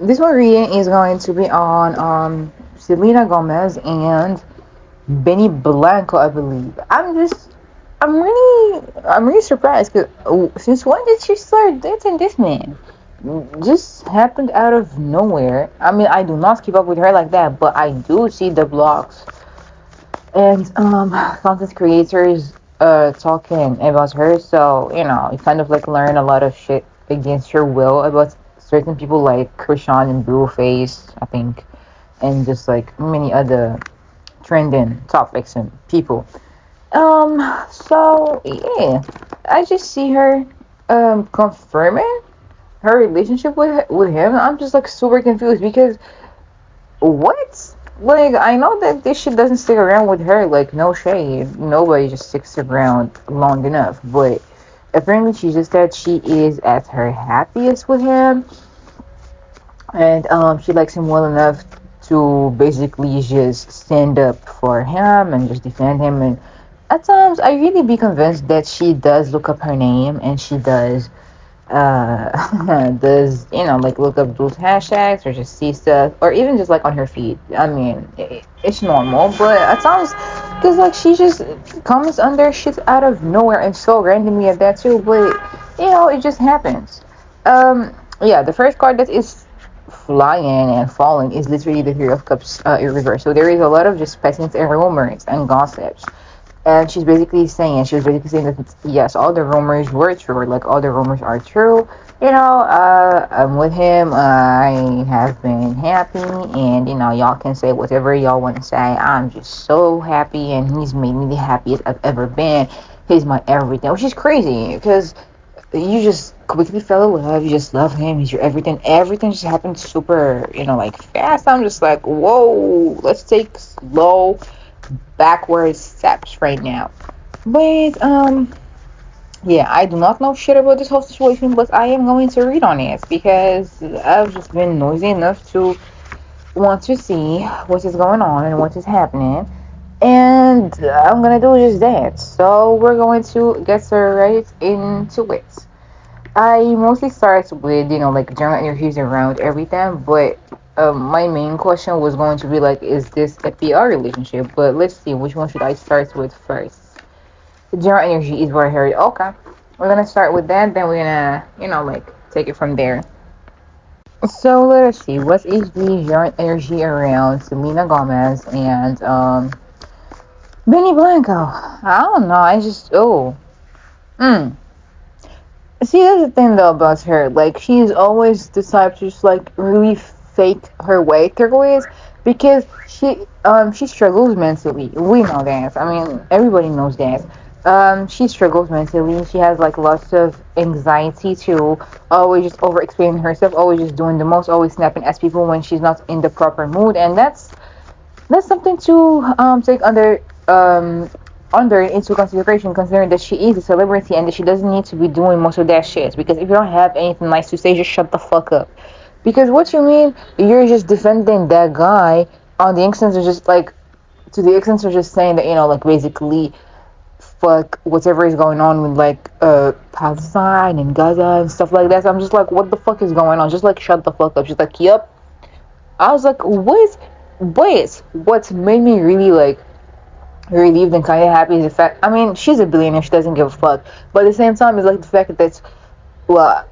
This one reading is going to be on Selena Gomez and Benny Blanco, I believe. I'm really surprised because since when did she start dating this man? Just happened out of nowhere. I mean, I do not keep up with her like that, but I do see the blogs and content creators talking about her. So you kind of like learn a lot of shit against your will about certain people like Krishan and Blueface, I think, and just like many other trending topics and people. So yeah, I just see her confirming her relationship with him. I'm just like super confused because what? Like I know that this shit doesn't stick around with her. Like no shade, nobody just sticks around long enough. But apparently, she just said she is at her happiest with him, and she likes him well enough to basically just stand up for him and just defend him. And at times, I really be convinced that she does look up her name and she does does like look up those hashtags or just see stuff or even just like on her feed. I mean, it's normal, but at times because like she just comes under shit out of nowhere and so randomly at that too. But it just happens. Yeah, the first card that is flying and falling is literally the Three of Cups in reverse. So there is a lot of just peasants and rumors and gossips. And she was basically saying that yes, all the rumors were true, or like all the rumors are true. I'm with him. I have been happy, and y'all can say whatever y'all want to say. I'm just so happy, and he's made me the happiest I've ever been. He's my everything, which is crazy because you just quickly fell in love. You just love him. He's your everything. Everything just happened super, like fast. I'm just like, whoa. Let's take slow backwards steps right now. But yeah, I do not know shit about this whole situation, but I am going to read on it because I've just been noisy enough to want to see what is going on and what is happening. And I'm gonna do just that. So we're going to get right into it. I mostly start with, like general energies around everything, but my main question was going to be like, is this a PR relationship? But let's see, which one should I start with first? The general energy is what I heard. Okay, we're gonna start with that, then we're gonna, like take it from there. So let us see, what is the general energy around Selena Gomez and Benny Blanco? I don't know. I just hmm. See, that's the thing though about her. Like, she's always the type to just like really fake her way through it because she struggles mentally. We know that. I mean, everybody knows that. She struggles mentally. She has like lots of anxiety too. Always just over explaining herself. Always just doing the most. Always snapping at people when she's not in the proper mood. And that's something to take under into consideration, considering that she is a celebrity and that she doesn't need to be doing most of that shit. Because if you don't have anything nice to say, just shut the fuck up. Because what you mean, you're just defending that guy on the instance of just like, to the extent of just saying that, like basically, fuck whatever is going on with like Palestine and Gaza and stuff like that. So I'm just like, what the fuck is going on? Just like shut the fuck up. She's like, yep. I was like, what? But what's made me really like relieved and kind of happy is the fact. I mean, she's a billionaire. She doesn't give a fuck. But at the same time, it's like the fact that that's well.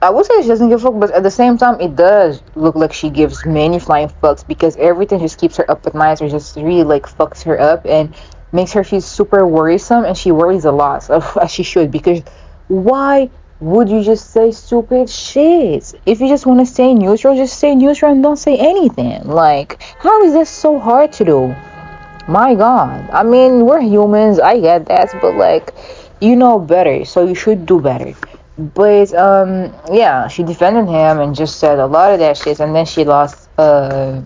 I would say she doesn't give a fuck, but at the same time, it does look like she gives many flying fucks because everything just keeps her up at night or just really like fucks her up and makes her feel super worrisome, and she worries a lot, so, as she should. Because why would you just say stupid shit? If you just want to stay neutral, just stay neutral and don't say anything. Like, how is this so hard to do? My God. I mean, we're humans. I get that, but like, you know better, so you should do better. But yeah, she defended him and just said a lot of that shit, and then she lost a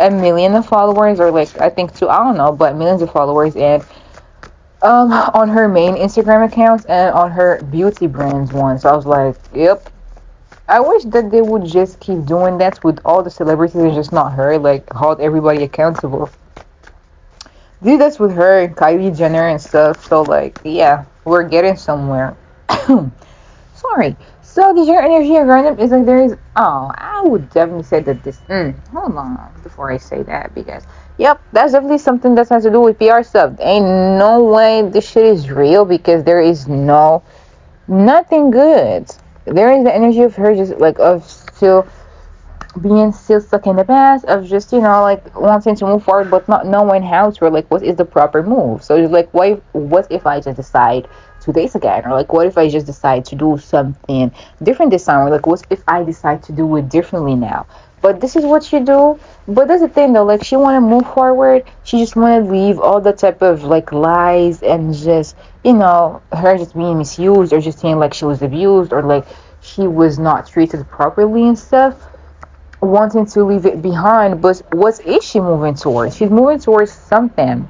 million of followers, or like I think two. I don't know, but millions of followers, and on her main Instagram accounts and on her beauty brands one. So I was like, yep. I wish that they would just keep doing that with all the celebrities and just not her. Like, hold everybody accountable. Do this with her and Kylie Jenner and stuff. So like, yeah, we're getting somewhere. Sorry. So the your energy around them is like there is. Oh, I would definitely say that this. Hold on before I say that because yep, that's definitely something that has to do with PR stuff. Ain't no way this shit is real because there is nothing good. There is the energy of her just like of still being still stuck in the past of just like wanting to move forward but not knowing how to or like what is the proper move. So it's like what if I just decide to date again, or like what if I just decide to do something different this time, or like what if I decide to do it differently now. But this is what you do. But that's the thing though, like she want to move forward, she just want to leave all the type of like lies and just her just being misused or just saying like she was abused or like she was not treated properly and stuff, wanting to leave it behind. But what is she moving towards? She's moving towards something,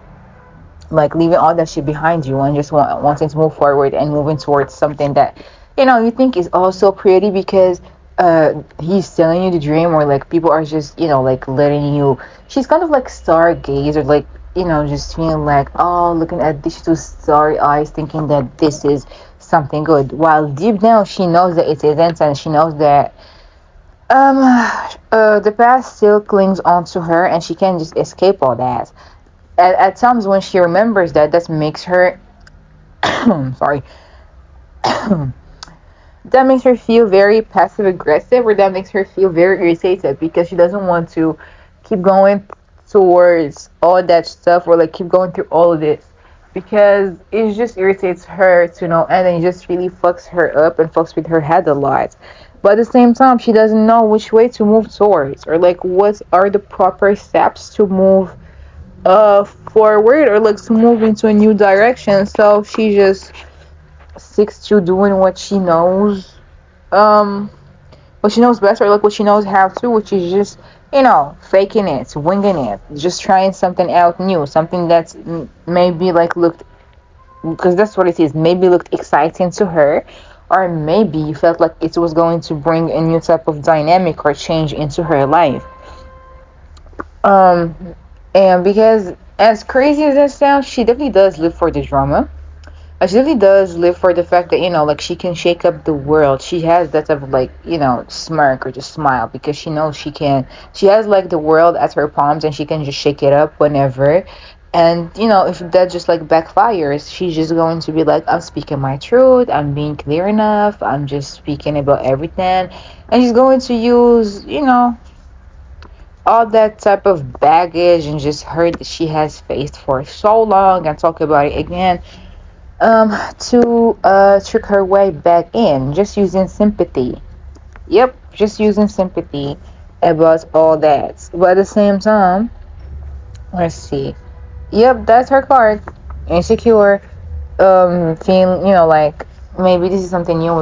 like leaving all that shit behind you and just wanting to move forward and moving towards something that you think is also pretty because he's telling you the dream, or like people are just like letting you. She's kind of like stargaze, or like just feeling like, oh, looking at these two starry eyes thinking that this is something good, while deep down she knows that it isn't, and she knows that the past still clings on to her and she can't just escape all that. At times when she remembers that makes her sorry, that makes her feel very passive aggressive, or that makes her feel very irritated because she doesn't want to keep going towards all that stuff, or like keep going through all of this because it just irritates her to know, and then it just really fucks her up and fucks with her head a lot. But at the same time, she doesn't know which way to move towards, or like what are the proper steps to move forward, or like to move into a new direction. So she just sticks to doing what she knows best, or like what she knows how to, which is just faking it, winging it, just trying something out new, something that's maybe like looked, because that's what it is, maybe looked exciting to her, or maybe you felt like it was going to bring a new type of dynamic or change into her life. And because as crazy as that sounds, she definitely does live for the drama. She really does live for the fact that like she can shake up the world. She has that type of like smirk or just smile because she knows she can. She has like the world at her palms and she can just shake it up whenever. And if that just like backfires, she's just going to be like, I'm speaking my truth. I'm being clear enough. I'm just speaking about everything, and she's going to use all that type of baggage and just hurt that she has faced for so long and talk about it again to trick her way back in, just using sympathy. Yep, just using sympathy about all that. But at the same time, let's see. Yep, that's her card. Insecure. Feeling, like maybe this is something new.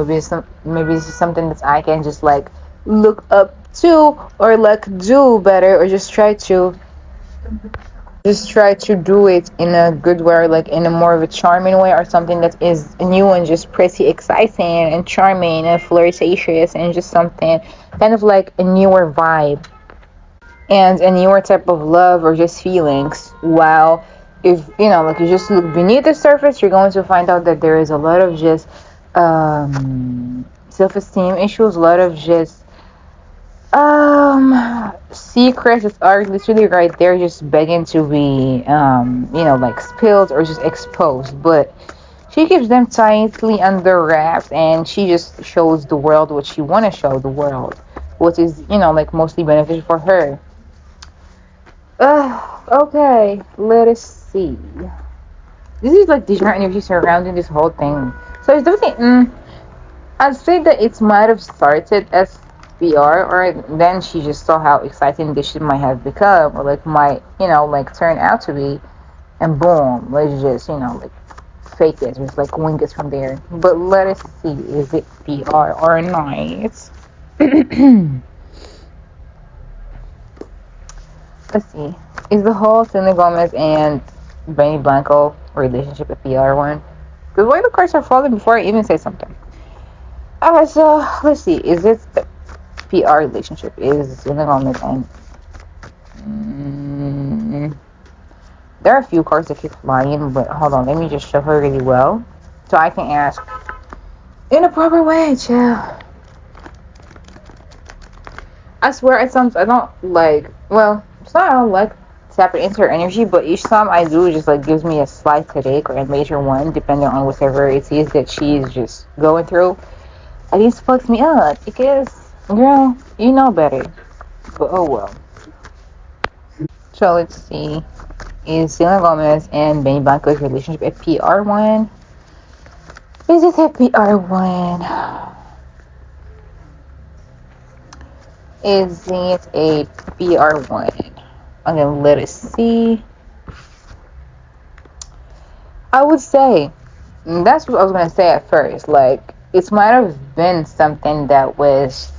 Maybe this is something that I can just like look up to, or like do better, or just try to do it in a good way, or like in a more of a charming way, or something that is new and just pretty exciting and charming and flirtatious, and just something kind of like a newer vibe and a newer type of love or just feelings. While if like you just look beneath the surface, you're going to find out that there is a lot of just self-esteem issues, a lot of just secrets that are literally right there, just begging to be like spilled or just exposed. But she keeps them tightly under wraps, and she just shows the world what she want to show the world, what is like mostly beneficial for her. Okay, let us see. This is like different energy surrounding this whole thing. So it's definitely I'd say that it might have started as VR, or then she just saw how exciting this shit might have become, or like might like turn out to be, and boom, let's just like fake it, just like wing it from there. But let us see, is it VR or not? Let's see, is the whole Selena Gomez and Benny Blanco relationship a PR one? Because why the cards are falling before I even say something. Alright, so let's see, is it PR relationship? Is Selena Gomez and there are a few cards that keep flying, but hold on, let me just show her really well so I can ask in a proper way, chill. I swear at times I don't like, well, it's not I don't like tapping into her energy, but each time I do, it just like gives me a slight headache or a major one, depending on whatever it is that she's just going through. It just fucks me up because, girl, you know better. But oh well. So let's see. Is Selena Gomez and Benny Blanco's relationship a PR one? Is it a PR one? Is it a PR one? Okay, let us see. I would say that's what I was gonna say at first. Like it might have been something that was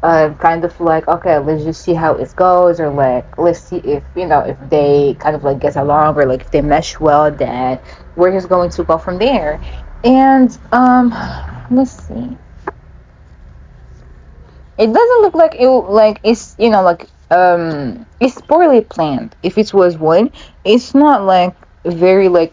kind of like, okay, let's just see how it goes, or like let's see if if they kind of like get along, or like if they mesh well, then we're just going to go from there. And let's see. It doesn't look like it's it's poorly planned. If it was one, it's not like very like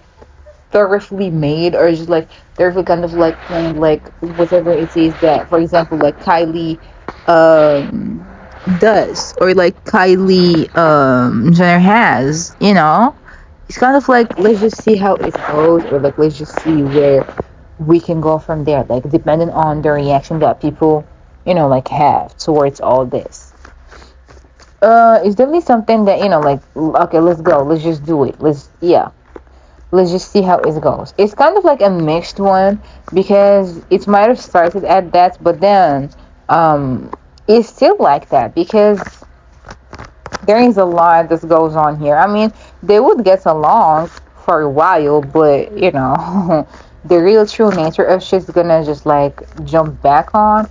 thoroughly made, or just like thoroughly kind of like planned, like whatever it is that, for example, like Kylie um does, or like Kylie Jenner has. It's kind of like, let's just see how it goes, or like let's just see where we can go from there, like depending on the reaction that people like have towards all this. It's definitely something that like, okay, let's go, let's just do it, let's just see how it goes. It's kind of like a mixed one, because it might have started at that, but then it's still like that, because there is a lot that goes on here. I mean, they would get along for a while, but the real true nature of shit's gonna just like jump back on.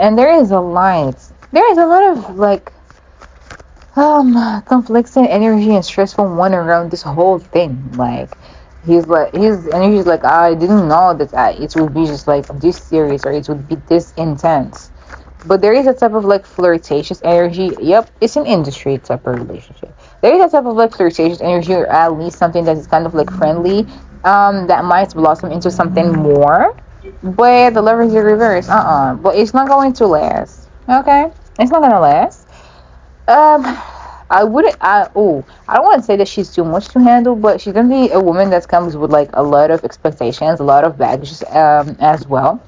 And there is a line. There is a lot of like conflicting energy and stressful one around this whole thing. Like his energy is like, I didn't know that it would be just like this serious, or it would be this intense. But there is a type of like flirtatious energy. Yep, it's an industry type of relationship. There is a type of like flirtatious energy, or at least something that is kind of like friendly, that might blossom into something more. But the love is the reverse. But it's not going to last. Okay, it's not gonna last. Um, I wouldn't. I don't want to say that she's too much to handle, but she's gonna be a woman that comes with like a lot of expectations, a lot of baggage, as well.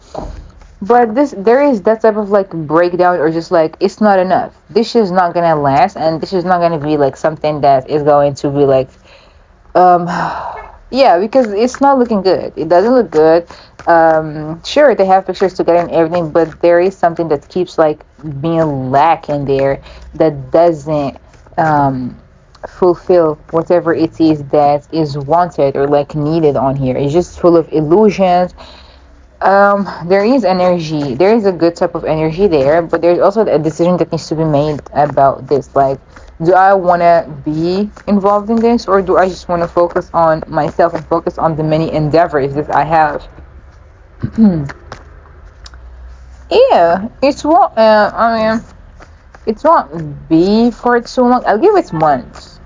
But there is that type of like breakdown, or just like it's not enough. This is not gonna last, and this is not gonna be like something that is going to be like, um, yeah, because it's not looking good. It doesn't look good. Sure, they have pictures together and everything, but there is something that keeps like being lacking there, that doesn't fulfill whatever it is that is wanted or like needed on here. It's just full of illusions. There is energy. There is a good type of energy there, but there's also a decision that needs to be made about this. Like, do I want to be involved in this, or do I just want to focus on myself and focus on the many endeavors that I have? Yeah, it's what I mean. It won't be for too long. I'll give it months.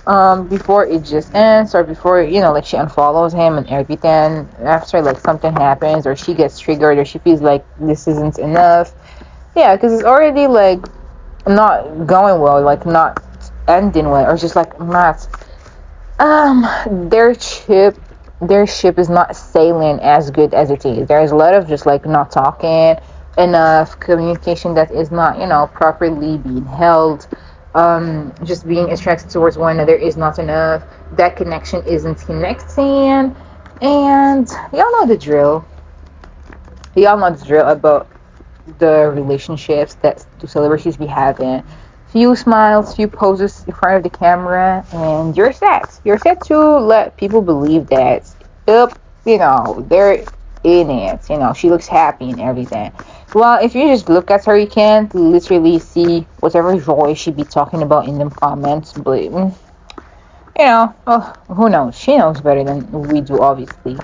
Before it just ends, or before like she unfollows him and everything, after like something happens, or she gets triggered, or she feels like this isn't enough. Yeah, because it's already like not going well, like not ending well, or just like not their ship is not sailing as good as it is. There's a lot of just like not talking enough, communication that is not properly being held, just being attracted towards one another is not enough. That connection isn't connecting, and y'all know the drill about the relationships that the celebrities be having. Few smiles, few poses in front of the camera, and you're set. You're set to let people believe that, yep, they're in it. She looks happy and everything. Well, if you just look at her, you can't literally see whatever joy she be talking about in them comments. But who knows? She knows better than we do, obviously.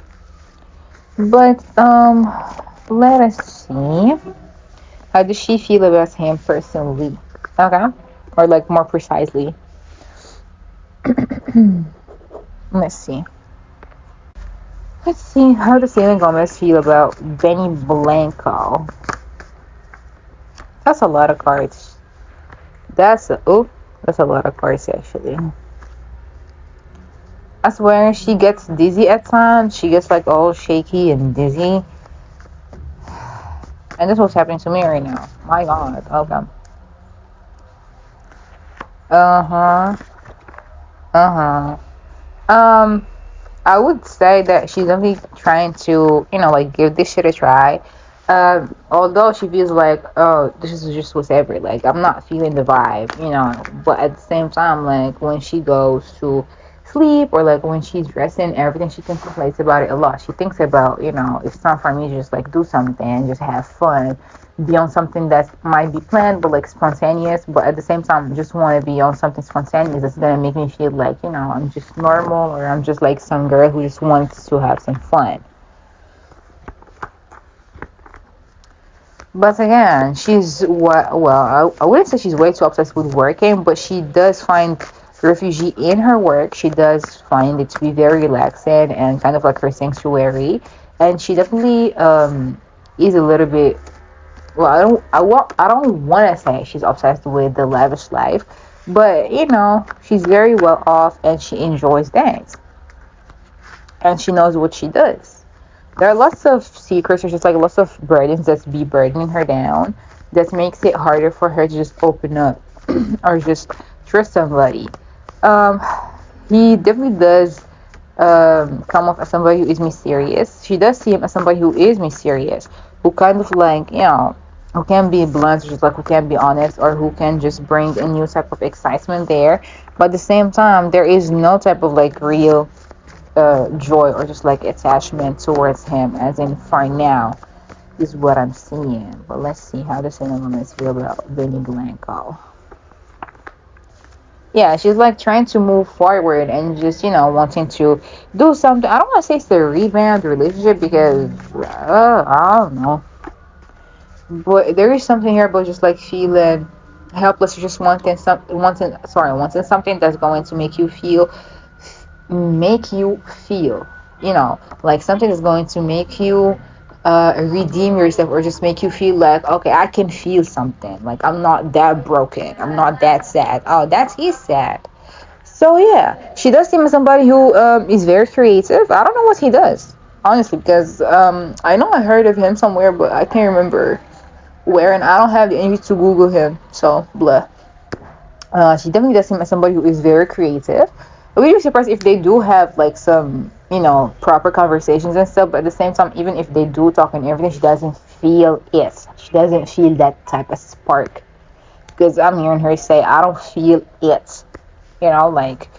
But let us see. How does she feel about him personally? Okay, or like more precisely. Let's see. Let's see. How does Selena Gomez feel about Benny Blanco? That's a lot of cards. That's a lot of cards actually. I swear she gets dizzy at times. She gets like all shaky and dizzy. And this is what's happening to me right now. My god. Okay. Uh-huh. Uh-huh. Um, I would say that she's only trying to, like give this shit a try. Although she feels like, oh, this is just whatever. Like I'm not feeling the vibe. But at the same time, like when she goes to sleep or like when she's dressing, everything she contemplates about it a lot. She thinks about, it's time for me to just like do something and just have fun, be on something that might be planned but like spontaneous. But at the same time, just want to be on something spontaneous that's gonna make me feel like, I'm just normal or I'm just like some girl who just wants to have some fun. But again, she's what? Well, I wouldn't say she's way too obsessed with working, but she does find refugee in her work. She does find it to be very relaxing and kind of like her sanctuary. And she definitely is a little bit. Well, I don't want to say she's obsessed with the lavish life, but she's very well off and she enjoys things and she knows what she does. There are lots of secrets, or just like lots of burdens that's be burdening her down, that makes it harder for her to just open up or just trust somebody. Um, he definitely does come off as somebody who is mysterious. She does see him as somebody who is mysterious, who kind of like, who can be blunt, just like who can be honest, or who can just bring a new type of excitement there. But at the same time, there is no type of like real joy or just like attachment towards him, as in for now, is what I'm seeing. But let's see how the cinema feel about Vinny Blanco. Yeah, she's like trying to move forward and just, wanting to do something. I don't want to say it's the rebound relationship because, I don't know. But there is something here about just like feeling helpless, or just wanting something that's going to make you feel, like something that's going to make you redeem yourself, or just make you feel like, okay, I can feel something, like I'm not that broken, I'm not that sad. Oh, that's he's sad. So yeah, she does seem as somebody who is very creative. I don't know what he does, honestly, because I know I heard of him somewhere, but I can't remember where, and I don't have the energy to Google him, so blah. She definitely does seem as somebody who is very creative. I would be surprised if they do have like some, proper conversations and stuff. But at the same time, even if they do talk and everything, she doesn't feel it. She doesn't feel that type of spark. Because I'm hearing her say, "I don't feel it." Like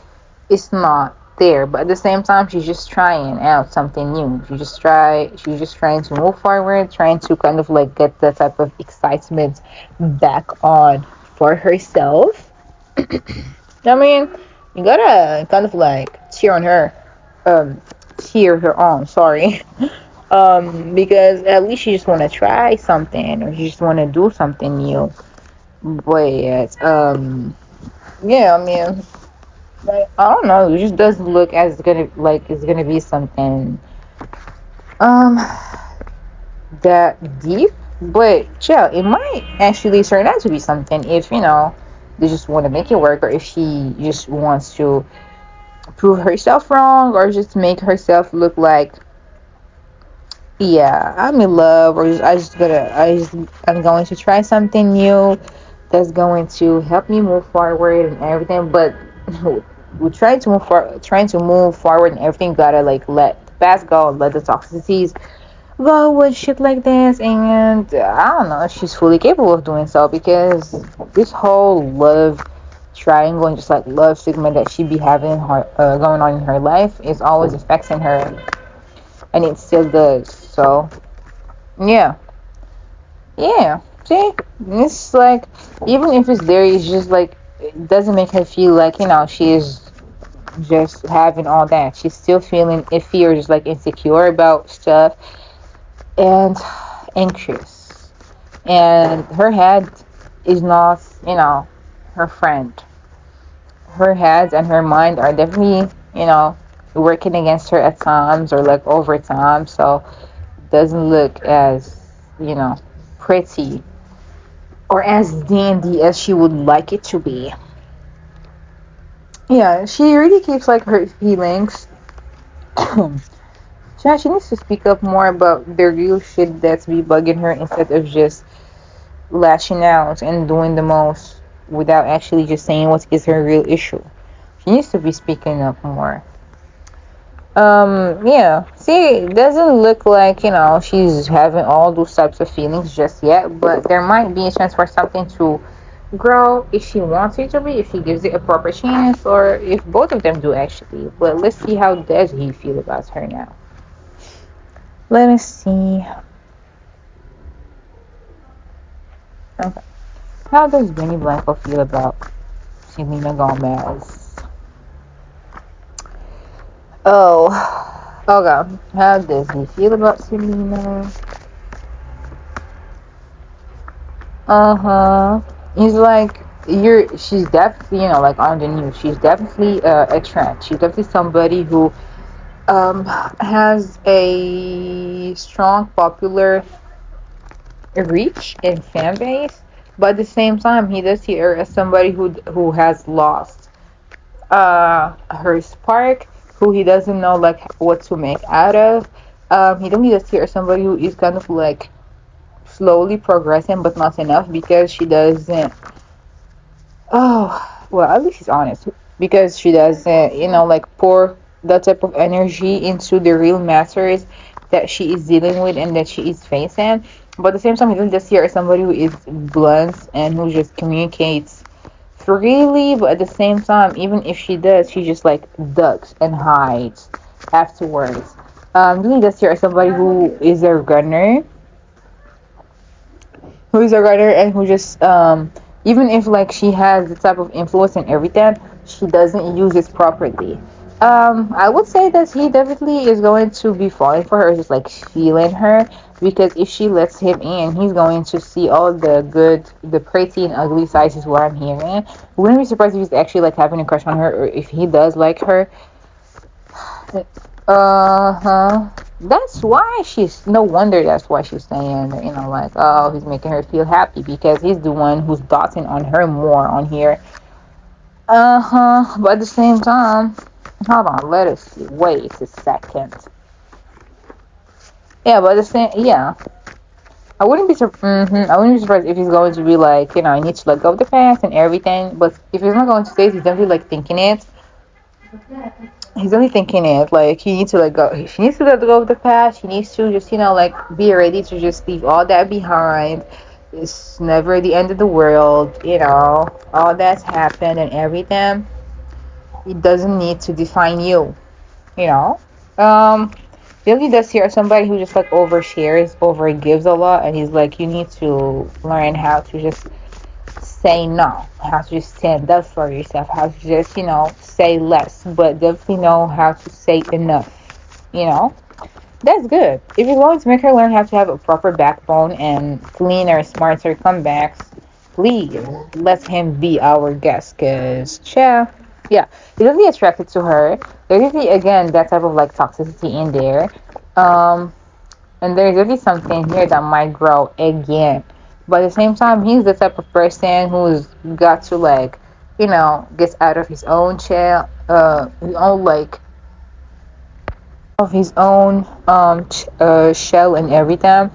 it's not there. But at the same time, she's just trying out something new. She's just trying to move forward, trying to kind of like get that type of excitement back on for herself. I mean, you gotta kind of like cheer her on, sorry. Because at least you just want to try something, or you just want to do something new. But yeah, I mean, like I don't know, it just doesn't look as it's gonna be something um that deep. But yeah, it might actually turn out to be something if they just want to make it work, or if she just wants to prove herself wrong, or just make herself look like, yeah, I'm in love, or I'm going to try something new that's going to help me move forward and everything. But we're trying to move forward and everything. Gotta like let the past go, let the toxicities go with shit like this. And I don't know if she's fully capable of doing so, because this whole love triangle and just like love segment that she be having going on in her life is always affecting her, and it still does. So yeah, yeah, see, it's like, even if it's there, it's just like it doesn't make her feel like she is just having all that. She's still feeling iffy, or just like insecure about stuff, and anxious, and her head is not her friend. Her head and her mind are definitely, working against her at times, or like over time. So it doesn't look as, pretty or as dandy as she would like it to be. Yeah, she really keeps like her feelings. She needs to speak up more about the real shit that's be bugging her instead of just lashing out and doing the most without actually just saying what is her real issue. She needs to be speaking up more. Yeah. See, it doesn't look like, she's having all those types of feelings just yet, but there might be a chance for something to grow if she wants it to be, if she gives it a proper chance, or if both of them do actually. But let's see how does he feel about her now. Let me see. Okay. How does Benny Blanco feel about Selena Gomez? Oh, okay. How does he feel about Selena? Uh-huh. He's like, she's definitely, like on the news. She's definitely a trend. She's definitely somebody who has a strong popular reach and fan base, but at the same time, he does see her as somebody who has lost her spark, who he doesn't know like what to make out of. He definitely does see her as somebody who is kind of like slowly progressing, but not enough because she doesn't. Oh, well, at least she's honest because she doesn't, like pour that type of energy into the real matters that she is dealing with and that she is facing. But at the same time, he doesn't just see her as somebody who is blunt and who just communicates freely. But at the same time, even if she does, she just like ducks and hides afterwards. Really does see her as somebody who is a runner and who just even if like she has the type of influence and everything, she doesn't use it properly. I would say that he definitely is going to be falling for her, just like feeling her, because if she lets him in, he's going to see all the good, the pretty and ugly sides is what I'm hearing. Wouldn't be surprised if he's actually like having a crush on her, or if he does like her. Uh-huh. No wonder that's why she's saying, like, oh, he's making her feel happy because he's the one who's dotting on her more on here. Uh-huh. But at the same time, hold on, let us see. Wait a second. Yeah, but yeah. I wouldn't be surprised if he's going to be like, I need to let go of the past and everything. But if he's not going to say it, he's definitely like thinking it. He's only thinking it like he needs to let go. She needs to let go of the past. She needs to just like be ready to just leave all that behind. It's never the end of the world. All that's happened and everything. It doesn't need to define you. You know. Really does here somebody who just like overshares, overgives a lot, and he's like, you need to learn how to just say no, how to just stand up for yourself, how to just, say less, but definitely know how to say enough. That's good. If you're going to make her learn how to have a proper backbone and cleaner, smarter comebacks, please let him be our guest, because, yeah, he's definitely attracted to her. There's definitely, again, that type of, like, toxicity in there. And there's definitely something here that might grow again. But at the same time, he's the type of person who's got to, like, get out of his own shell, shell and everything.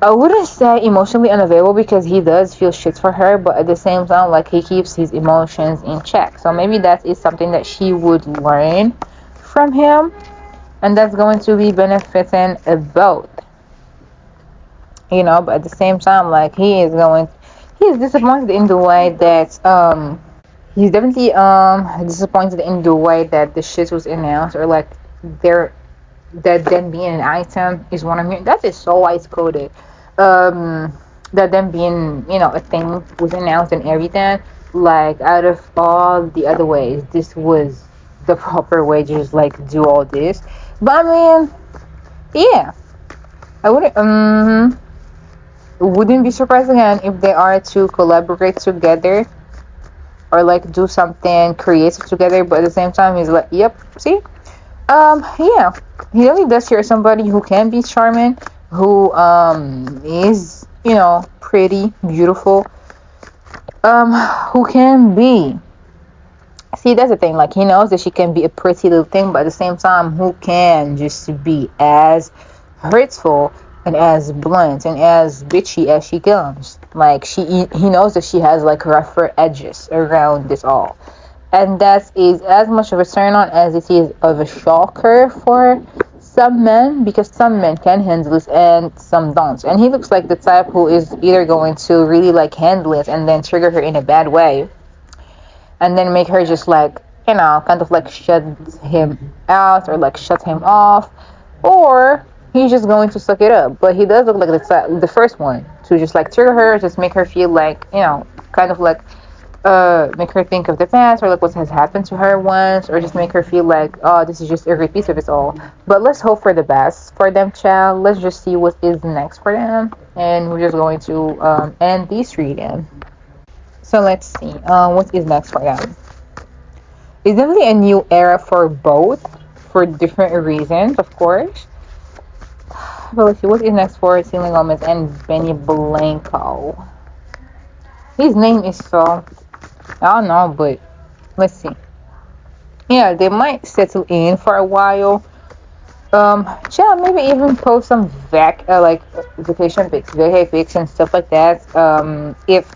I wouldn't say emotionally unavailable because he does feel shit for her, but at the same time, like, he keeps his emotions in check. So maybe that is something that she would learn from him, and that's going to be benefiting both. But at the same time, like, he is disappointed in the way that he's definitely disappointed in the way that the shit was announced, or like that them being an item is one of me. That is so ice coded. That them being a thing was announced and everything. Like, out of all the other ways, this was the proper way to just like do all this. But I mean, yeah, I wouldn't be surprised again if they are to collaborate together or like do something creative together. But at the same time, he's like, yep, see, yeah, he really does hear somebody who can be charming, who is pretty, beautiful, who can be. See, that's the thing. Like, he knows that she can be a pretty little thing, but at the same time, who can just be as hurtful and as blunt and as bitchy as she comes. Like, he knows that she has like rougher edges around this all, and that is as much of a turn on as it is of a shocker for some men, because some men can handle this and some don't. And he looks like the type who is either going to really like handle it and then trigger her in a bad way and then make her just like, kind of like shut him out or like shut him off, or he's just going to suck it up. But he does look like the first one to just like trigger her, just make her feel like, kind of like make her think of the past or like what has happened to her once, or just make her feel like, oh, this is just a repeat of it all. But let's hope for the best for them, child. Let's just see what is next for them, and we're just going to end these reading. So let's see what is next for them. It's definitely a new era for both, for different reasons, of course. But let's see what is next for Selena Gomez and Benny Blanco. His name is so, I don't know, but let's see. Yeah, they might settle in for a while. Yeah, maybe even post some vacation pics, vacay pics and stuff like that. If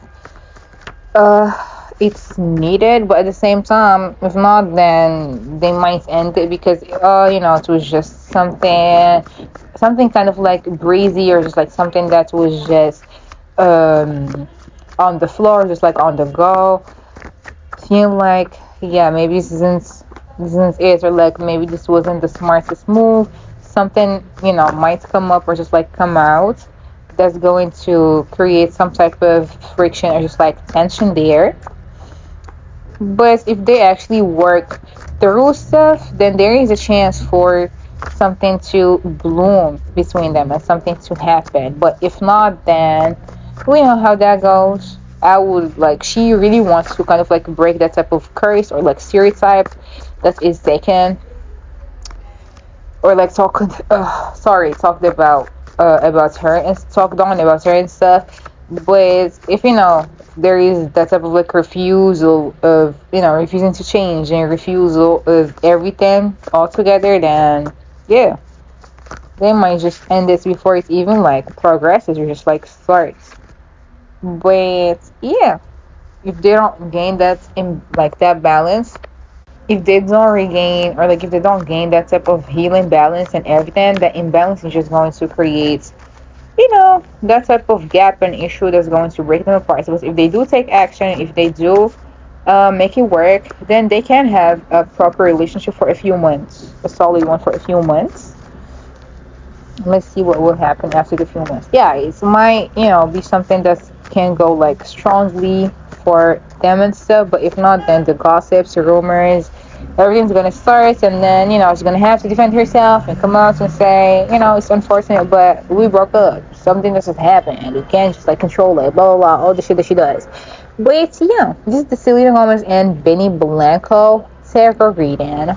it's needed, but at the same time, if not, then they might end it because it was just something kind of like breezy, or just like something that was just on the floor, just like on the go. Feel like, yeah, maybe this isn't it, or like maybe this wasn't the smartest move. Something might come up or just like come out that's going to create some type of friction or just like tension there. But if they actually work through stuff, then there is a chance for something to bloom between them and something to happen. But if not, then we know how that goes. I would like, she really wants to kind of like break that type of curse or like stereotype that is taken, or like talked about her and talked on about her and stuff. But if there is that type of like refusal of refusing to change and refusal of everything altogether, then yeah, they might just end this before it even like progresses or just like starts. But yeah, if they don't gain that in like that balance, if they don't regain, or like if they don't gain that type of healing balance and everything, that imbalance is just going to create that type of gap and issue that's going to break them apart. So if they do take action, if they do make it work, then they can have a proper relationship for a few months, a solid one for a few months. Let's see what will happen after the few months. Yeah, it might be something that can go like strongly for them and stuff, but if not, then the gossips, the rumors, everything's gonna start, and then she's gonna have to defend herself and come out and say, it's unfortunate, but we broke up, something just happened, and we can't just like control it, blah blah blah, all the shit that she does. But yeah, this is the Selena Gomez and Benny Blanco tarot reading.